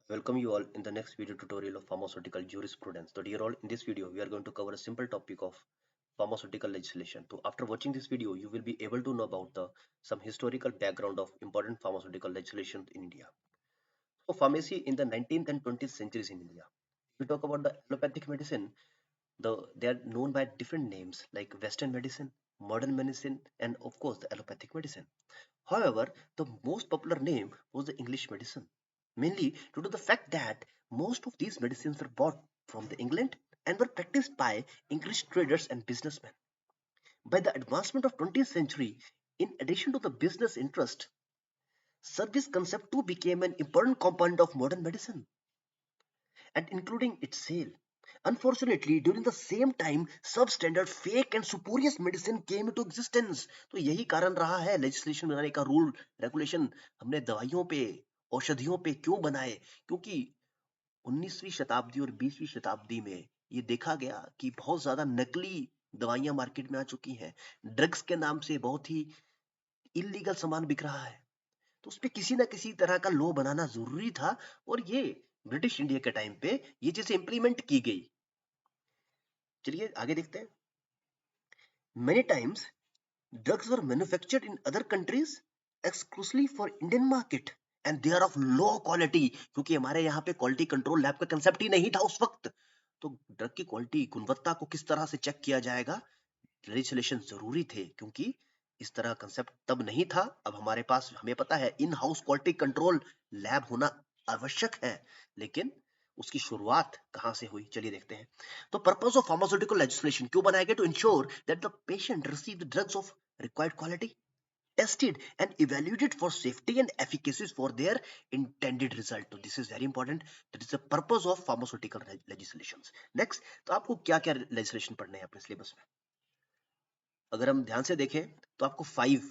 Welcome you all in the next video tutorial of pharmaceutical jurisprudence. So dear all, in this video we are going to cover a simple topic of pharmaceutical legislation. So after watching this video you will be able to know about the some historical background of important pharmaceutical legislation in India. So pharmacy in the 19th and 20th centuries in India. If we talk about the allopathic medicine, they are known by different names like Western medicine, modern medicine, and of course the allopathic medicine. However, the most popular name was the English medicine, mainly due to the fact that most of these medicines were bought from the England and were practiced by English traders and businessmen. By the advancement of 20th century, in addition to the business interest, service concept too became an important component of modern medicine and including its sale. Unfortunately, during the same time, substandard, fake and spurious medicine came into existence. तो यही कारण रहा है legislation बनाने का rule regulation हमने दवाइयों पे औषधियों पे क्यों बनाए क्योंकि 19वीं शताब्दी और 20वीं शताब्दी में ये देखा गया कि बहुत ज्यादा नकली दवाइयां मार्केट में आ चुकी हैं ड्रग्स के नाम से बहुत ही इलीगल सामान बिक रहा है तो उस पे किसी ना किसी तरह का लॉ बनाना जरूरी था और ये ब्रिटिश इंडिया के टाइम पे ये चीजें इंप्लीमेंट की गई चलिए आगे देखते हैं many times drugs were manufactured in other countries exclusively for Indian market and they are of low quality क्योंकि हमारे यहाँ पे क्वालिटी कंट्रोल लैब का कंसेप्ट ही नहीं था उस वक्त तो ड्रग की क्वालिटी गुणवत्ता को किस तरह से चेक किया जाएगा लेजिस्लेशन जरूरी थे क्योंकि इस तरह कंसेप्ट तब नहीं था अब हमारे पास हमें पता है in house quality control lab होना आवश्यक है लेकिन उसकी शुरुआत कहां से हुई चलिए देखते हैं तो पर्पस ऑफ फार्मास्यूटिकल लेजिस्लेशन क्यों बनाया गया to ensure that the patient receive the drugs of required quality tested and evaluated for safety and efficacy for their intended result तो this is very important that is the purpose of pharmaceutical legislations next तो आपको क्या क्या legislation पढ़ने हैं अपने syllabus में अगर हम ध्यान से देखें तो आपको 5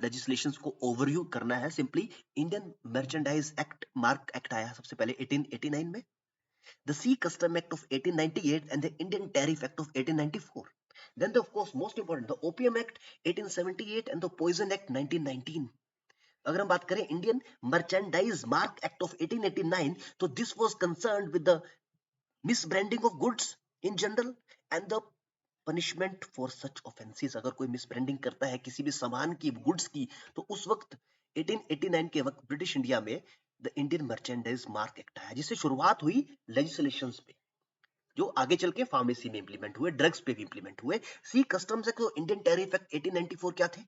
लेजिस्लेशंस को ओवरव्यू करना है simply Indian merchandise act mark act आया सबसे पहले 1889 में the Sea Custom Act of 1898 and the Indian Tariff Act of 1894. Then, of course, most important, the Opium Act 1878 and the Poison Act 1919. अगर हम बात करें Indian merchandise mark act of 1889 तो this was concerned with the misbranding of goods in general and the punishment for such offences अगर कोई मिसब्रांडिंग करता है किसी भी सामान की गुड्स की तो उस वक्त 1889 के वक्त ब्रिटिश इंडिया में the Indian merchandise mark act आया जिससे शुरुआत हुई लेजिस्लेशंस पे जो आगे चल के फार्मेसी में इंप्लीमेंट हुए ड्रग्स पे भी इंप्लीमेंट हुए सी कस्टम्स एक्ट और इंडियन टैरिफ एक्ट 1894 क्या थे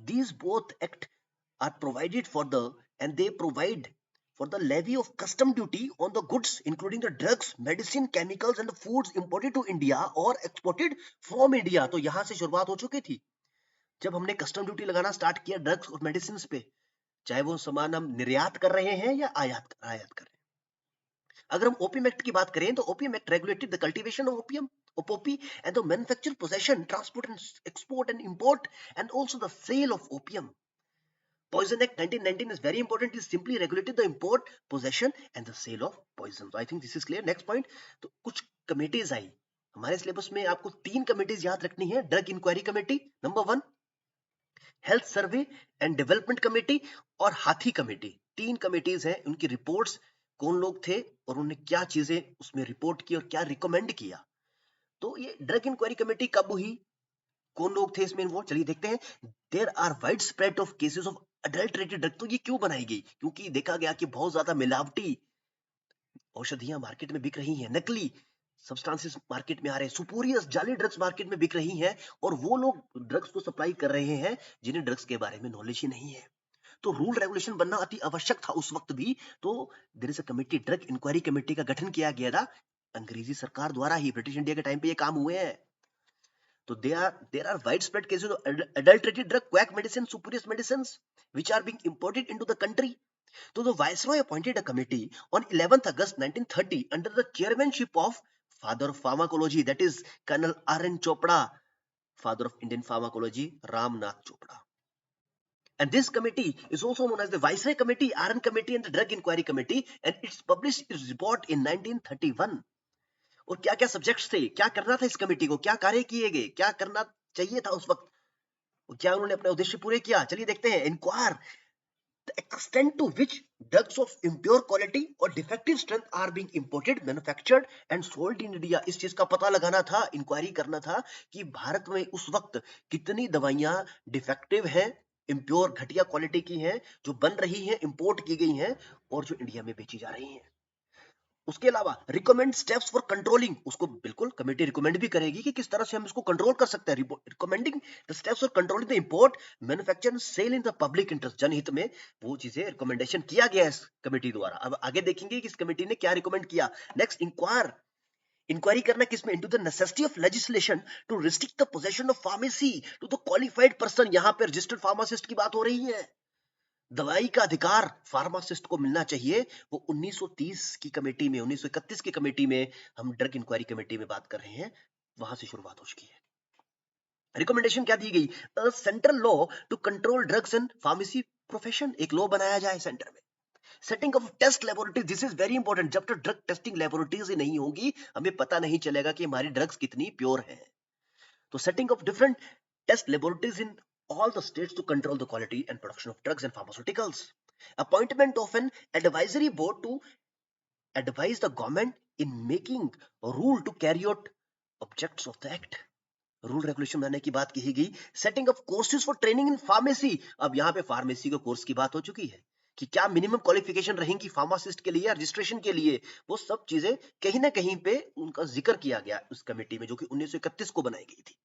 these both act are provided for the and they provide for the levy of custom duty on the goods including the drugs medicine chemicals and the foods imported to India or exported from India तो यहां से शुरुआत हो चुकी थी जब हमने custom duty लगाना स्टार्ट किया ड्रग्स और मेडिसिन पे चाहे वो सामान हम निर्यात कर रहे हैं या आयात कर रहे हैं अगर हम ओपीएम एक्ट की बात करें तो opium act regulated the cultivation of opium of opi and the manufacture possession transport and export and import and also the sale of opium Poison Act 1919 is very important. It simply regulated the import, possession and the sale of poison. So I think this is clear. Next point. तो कुछ committees आई हमारे syllabus में आपको 3 committees याद रखनी है drug inquiry committee number 1 health survey and development committee और Hathi committee 3 committees हैं उनकी रिपोर्ट्स कौन लोग थे और उन्होंने क्या चीजें उसमें रिपोर्ट की और क्या रिकमेंड किया तो ये ड्रग इंक्वायरी कमेटी कब हुई कौन लोग थे इसमें इन्वॉल्व चलिए देखते हैं there are wide spread of cases of adulterated drug तो ये क्यों बनाई गई क्योंकि देखा गया कि बहुत ज्यादा मिलावटी औषधियां मार्केट में बिक रही हैं नकली सब्सटेंसेस मार्केट में आ रहे हैं सुपूरियस जाली ड्रग्स मार्केट में बिक रही हैं और वो लोग ड्रग्स को सप्लाई कर रहे हैं जिन्हें ड्रग्स के बारे में नॉलेज ही नहीं है तो रूल रेगुलेशन बनना अति आवश्यक था उस वक्त भी तो there is a committee drug inquiry committee का गठन किया गया था अंग्रेजी सरकार द्वारा ही ब्रिटिश इंडिया के टाइम पे ये काम हुए हैं So there are widespread cases of adulterated drug, quack medicine, spurious medicines, which are being imported into the country. So the Viceroy appointed a committee on 11th August 1930 under the chairmanship of father of pharmacology, that is Colonel R.N. Chopra, father of Indian pharmacology, Ram Nath Chopra. And this committee is also known as the Viceroy Committee, R.N. Committee, and the Drug Inquiry Committee, and it's published its report in 1931. और क्या क्या subjects थे क्या करना था इस committee को क्या कार्य किए गए क्या करना चाहिए था उस वक्त और क्या उन्होंने अपना उद्देश्य पूरे किया चलिए देखते हैं inquire the extent to which drugs of impure quality or defective strength are being imported, manufactured and sold in India। इस चीज का पता लगाना था, इंक्वायरी करना था कि भारत में उस वक्त कितनी दवाइयां डिफेक्टिव हैं, इम्प्योर घटिया क्वालिटी की हैं, जो बन रही हैं, इंपोर्ट की गई हैं और जो इंडिया में बेची जा रही हैं। उसके अलावा रिकमेंड स्टेप्स फॉर कंट्रोलिंग, उसको बिल्कुल कमेटी रिकमेंड भी करेगी कि किस तरह से हम इसको कंट्रोल कर सकते हैं। Recommending the steps for controlling the import, manufacture and sale in the public interest, जनहित में वो चीजें रिकमेंडेशन किया गया है इस कमेटी द्वारा। अब आगे देखेंगे कि इस कमेटी ने क्या रिकमेंड किया। नेक्स्ट, इंक्वायरी करना किसमें, into the necessity of legislation to restrict the possession of pharmacy to the qualified person. यहां पर रजिस्टर्ड फार्मासिस्ट की बात हो रही है। दवाई का अधिकार फार्मासिस्ट को मिलना चाहिए। वो 1930 की कमेटी में, 1931 की कमेटी में, हम ड्रग इंक्वायरी कमेटी में बात कर रहे हैं, वहां से शुरुआत हो चुकी है। रिकमेंडेशन क्या दी गई, central law to control drugs and pharmacy profession, एक लॉ बनाया जाए सेंटर में। Setting of test laboratory, this is very important. जब तक ड्रग टेस्टिंग लेबोरेटरीज नहीं होगी, हमें पता नहीं चलेगा कि हमारी ड्रग्स कितनी प्योर है। तो setting of different test laboratories in all the states to control the quality and production of drugs and pharmaceuticals. Appointment of an advisory board to advise the government in making a rule to carry out objects of the act. Rule regulation बनाने की बात की गई। Setting of courses for training in pharmacy, अब यहाँ पे pharmacy के course की बात हो चुकी है कि क्या मिनिमम क्वालिफिकेशन रहेंगी फार्मासिस्ट के लिए, रजिस्ट्रेशन के लिए। वो सब चीजें कहीं ना कहीं पे उनका जिक्र किया गया उस कमेटी में, जो कि 1931 को बनाई गई थी।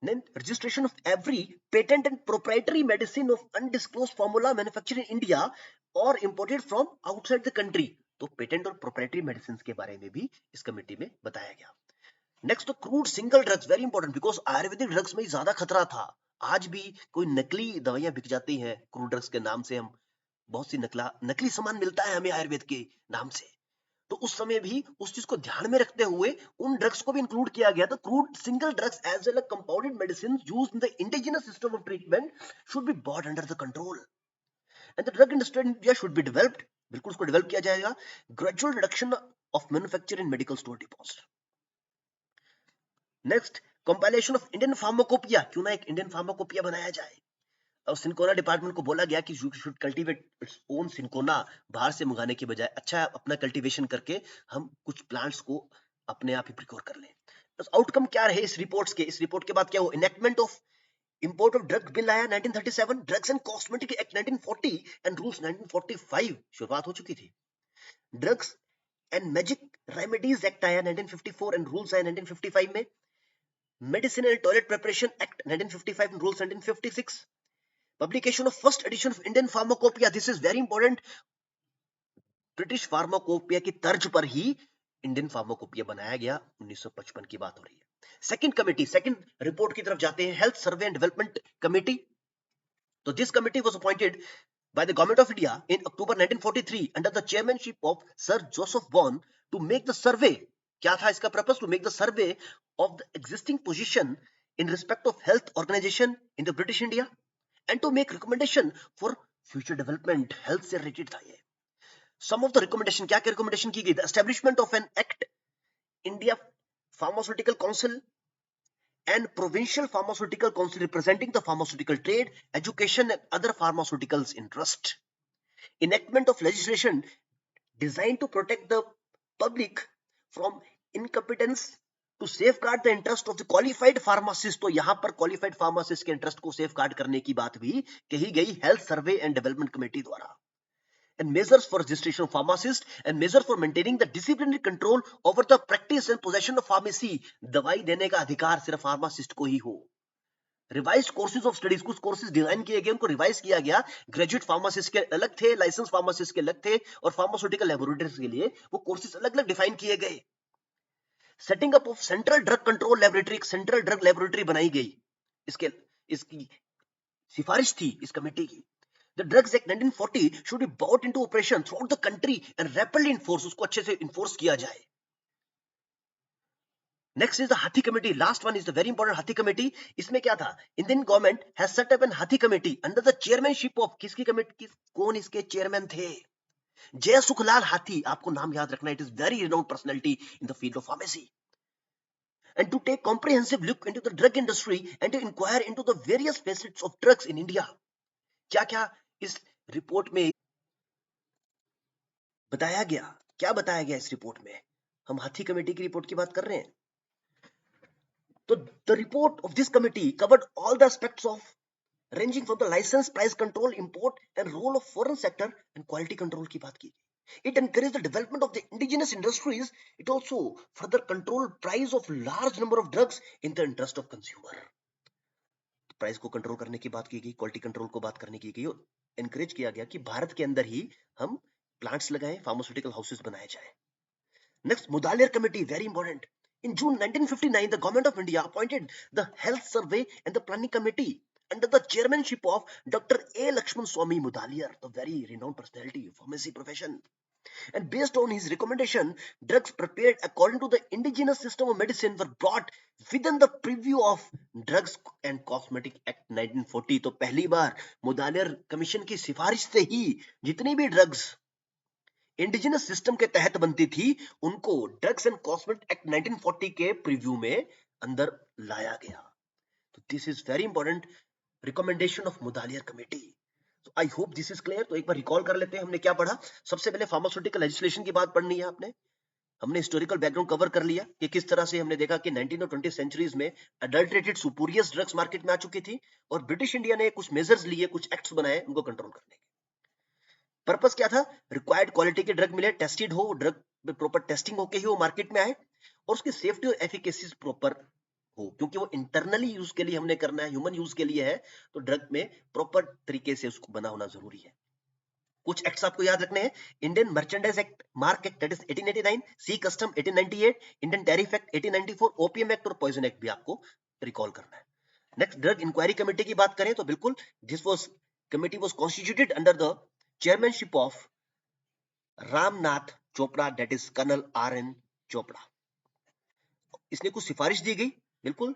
Then registration of every patent and proprietary medicine of undisclosed formula manufactured in India or imported from outside the country। तो पेटेंट और प्रोप्राइटरी मेडिसिन के बारे में भी इस कमेटी में बताया गया। Next, crude single drugs, very important, because Ayurvedic drugs में ज्यादा खतरा था। आज भी कोई नकली दवाइयां बिक जाती हैं क्रूड ड्रग्स के नाम से, हम बहुत सी नकली सामान मिलता है हमें आयुर्वेद के नाम से। तो उस समय भी उस चीज को ध्यान में रखते हुए उन ड्रग्स को भी इंक्लूड किया गया। तो crude single drugs as well as compounded medicine used in the indigenous system of treatment should be brought under the control and the drug industry in India should be developed, बिल्कुल उसको develop किया जाएगा। Gradual reduction of manufacture in medical store depots. Next, compilation of Indian pharmacopoeia, क्यों ना एक Indian pharmacopoeia बनाया जाए। और सिंकोना डिपार्टमेंट को बोला गया कि you should cultivate its own cinchona, बाहर से मंगाने के बजाय अच्छा अपना कल्टीवेशन करके हम कुछ प्लांट्स को अपने आप ही प्रिक्योर कर लें। तो आउटकम क्या रहे इस रिपोर्ट्स के, इस रिपोर्ट के बाद क्या हो, enactment of import of drug bill आया 1937, drugs and cosmetic act 1940 and rules 1945, शुरुआत हो चुकी थी। Drugs and magic remedies act आया 1954 एंड रूल्स आया 1955 में। Medicine and toilet preparation act 1955 and rules 1956। Publication of first edition of Indian Pharmacopoeia, this is very important। British pharmacopoeia की तर्ज पर ही इंडियन फार्माकोपिया बनाया गया, 1955 की बात हो रही है। सेकंड कमेटी, सेकंड रिपोर्ट की तरफ जाते हैं, health survey and development committee. तो this committee was appointed by the government of India in October 1943 under the chairmanship of Sir Joseph Vaughan to make the survey। क्या था इसका purpose, to make the survey of the existing position in respect of health organization in the British India and to make recommendation for future development। health से related था ये। some of the recommendation, क्या क्या recommendation की गई, the establishment of an act, India Pharmaceutical Council and Provincial Pharmaceutical Council representing the pharmaceutical trade, education and other pharmaceuticals interest। enactment of legislation designed to protect the public from incompetence to safeguard the interest of the qualified pharmacist। तो यहां पर qualified pharmacist के interest को safeguard करने की बात भी कही गई health survey and development committee द्वारा। and measures for registration of pharmacists and measures for maintaining the disciplinary control over the practice and possession of pharmacy। दवाई देने का अधिकार सिर्फ फार्मासिस्ट को ही हो। रिवाइज्ड कोर्सेज ऑफ स्टडीज, कुछ कोर्सेज डिजाइन किए गए, उनको रिवाइज किया गया। ग्रेजुएट फार्मासिस्ट के अलग थे, लाइसेंस फार्मासिस्ट के अलग थे, और फार्मास्यूटिकल लेबोरेटरीज के लिए वो कोर्सेज अलग अलग डिफाइन किए गए। Setting up of central drug control laboratory, एक सेंट्रल ड्रग लेबोरेटरी बनाई गई, इसकी सिफारिश थी इस कमेटी की। The Drugs Act 1940 should be brought into operation throughout the country and rapidly enforced, उसको अच्छे से enforce किया जाए। Next is the Hathi Committee, last one is the very important Hathi Committee। इसमें क्या था, Indian government has set up an Hathi Committee under the chairmanship of, किसकी committee, कौन इसके चेयरमैन थे, जय सुखलाल हाथी, आपको नाम याद रखना, it is very renowned personality in the field of pharmacy। And to take comprehensive look into the drug industry and to inquire into the various facets of drugs in India। क्या क्या इस रिपोर्ट में बताया गया, क्या बताया गया इस रिपोर्ट में? हम हाथी कमेटी की रिपोर्ट की बात कर रहे हैं। तो the report of this committee covered all the aspects of ranging from the license, price control, import and role of foreign sector and quality control की बात की। It encouraged the development of the indigenous industries. It also further controlled price of large number of drugs in the interest of consumer. Price को control करने की बात की गई, quality control को बात करने की गई और एनकरेज किया गया कि भारत के अंदर ही हम प्लांट्स लगाएं, फार्मास्यूटिकल हाउसेस बनाए जाएं। Next, Mudaliar committee, very important. In June 1959, the government of India appointed the Health Survey and the Planning Committee under the chairmanship of Dr. A. Lakshman Swamy Mudaliar, the very renowned personality of pharmacy profession. And based on his recommendation, drugs prepared according to the indigenous system of medicine were brought within the preview of Drugs and Cosmetic Act 1940. तो पहली बार Mudaliar commission की सिफारिश से ही जितनी भी drugs indigenous system के तहत बनती थी उनको ड्रग्स एंड कॉस्मेटिक एक्ट 1940 के प्रीव्यू में अंदर लाया गया। तो this is very important recommendation of Mudaliar committee. तो I hope this is clear. तो एक बार रिकॉल कर लेते हैं हमने क्या पढ़ा। सबसे पहले फार्मास्यूटिकल लेजिस्लेशन की बात पढ़नी है आपने। हमने हिस्टोरिकल बैकग्राउंड कवर कर लिया कि किस तरह से हमने देखा कि 19 और 20 सेंचुरीज में अडल्ट्रेटेड सुपोरियस ड्रग्स मार्केट में आ चुकी थी और ब्रिटिश इंडिया ने कुछ मेजर्स लिए, कुछ एक्ट्स बनाए उनको कंट्रोल करने के। पर्पस क्या था? रिक्वायर्ड क्वालिटी के ड्रग मिले, टेस्टेड हो, ड्रग में प्रॉपर टेस्टिंग होके ही वो मार्केट में आए और उसकी सेफ्टी और एफिकेसी प्रॉपर हो, क्योंकि वो इंटरनली यूज के लिए हमने करना है, ह्यूमन यूज के लिए है, तो ड्रग में प्रॉपर तरीके से उसको बना होना जरूरी है। कुछ एक्ट्स आपको याद रखने हैं। Indian merchandise act, mark act that is 1889, sea customs 1898, Indian tariff act 1894, opium act और पॉइजन एक्ट भी आपको रिकॉल करना है। नेक्स्ट, ड्रग इंक्वायरी कमेटी की बात करें तो बिल्कुल this was committee was constituted under the chairmanship of Ramnath Chopra, that is colonel R N. Chopra. इसने कुछ सिफारिश दी गई, बिल्कुल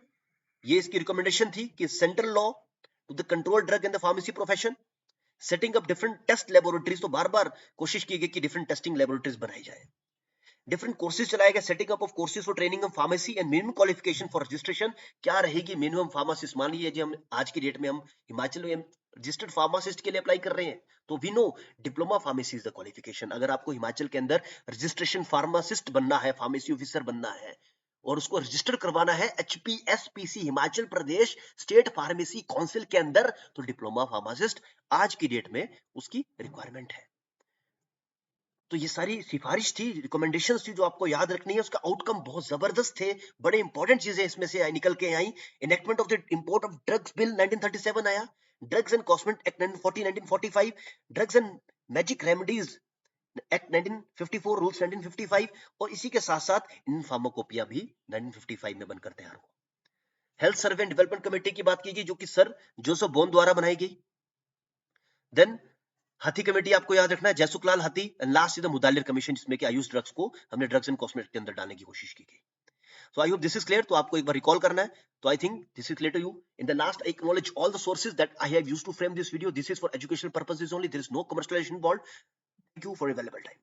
ये इसकी रिकमेंडेशन थी कि central law to the control drug in the pharmacy profession, setting up different test laboratories. तो बार बार कोशिश की गई कि डिफरेंट टेस्टिंग लेबोरेटरीज बनाई जाए। डिफरेंट कोर्सेज चलाए गए, setting up of courses for training of pharmacy and minimum qualification for registration. क्या रहेगी मिनिमम फार्मासिस्ट? मान लीजिए जी हम आज की डेट में हम हिमाचल में रजिस्टर्ड फार्मासिस्ट के लिए अप्लाई कर रहे हैं, तो we know diploma pharmacy is the qualification. अगर आपको हिमाचल के अंदर रजिस्ट्रेशन फार्मासिस्ट बनना है, फार्मेसी ऑफिसर बनना है और उसको रजिस्टर करवाना है HPSPC, Himachal Pradesh state pharmacy council के अंदर, तो डिप्लोमा फार्मासिस्ट आज की डेट में उसकी रिक्वायरमेंट है। तो ये सारी सिफारिश थी, रिकमेंडेशंस थी जो आपको याद रखनी है। उसका आउटकम बहुत जबरदस्त थे, बड़े इंपॉर्टेंट चीजें इसमें से निकल के आई। Enactment of the import of drugs bill 1937 आया, drugs and cosmetic act 1940, 1945, drugs and magic remedies act 1954, rules 1955 और इसी के साथ साथ इन फार्माकोपिया भी 1955 में बनकर तैयार हुआ। Health survey and development committee की बात की गई जो कि सर जोसेफ बोन द्वारा बनाई गई। देन हाथी कमेटी आपको याद रखना है, जयसुखलाल हाथी। And last is the Mudaliar commission, जिसमें कि आयुष ड्रग्स को हमने ड्रग्स एंड कॉस्मेटिक के अंदर डालने की कोशिश की गई। So I hope this is clear. तो आपको एक बार रिकॉल करना है। तो I think this is clear to you. In the last, I acknowledge all the sources that I have used to frame this video. This is for educational purposes only. There is no commercialization involved. Thank you for your valuable time.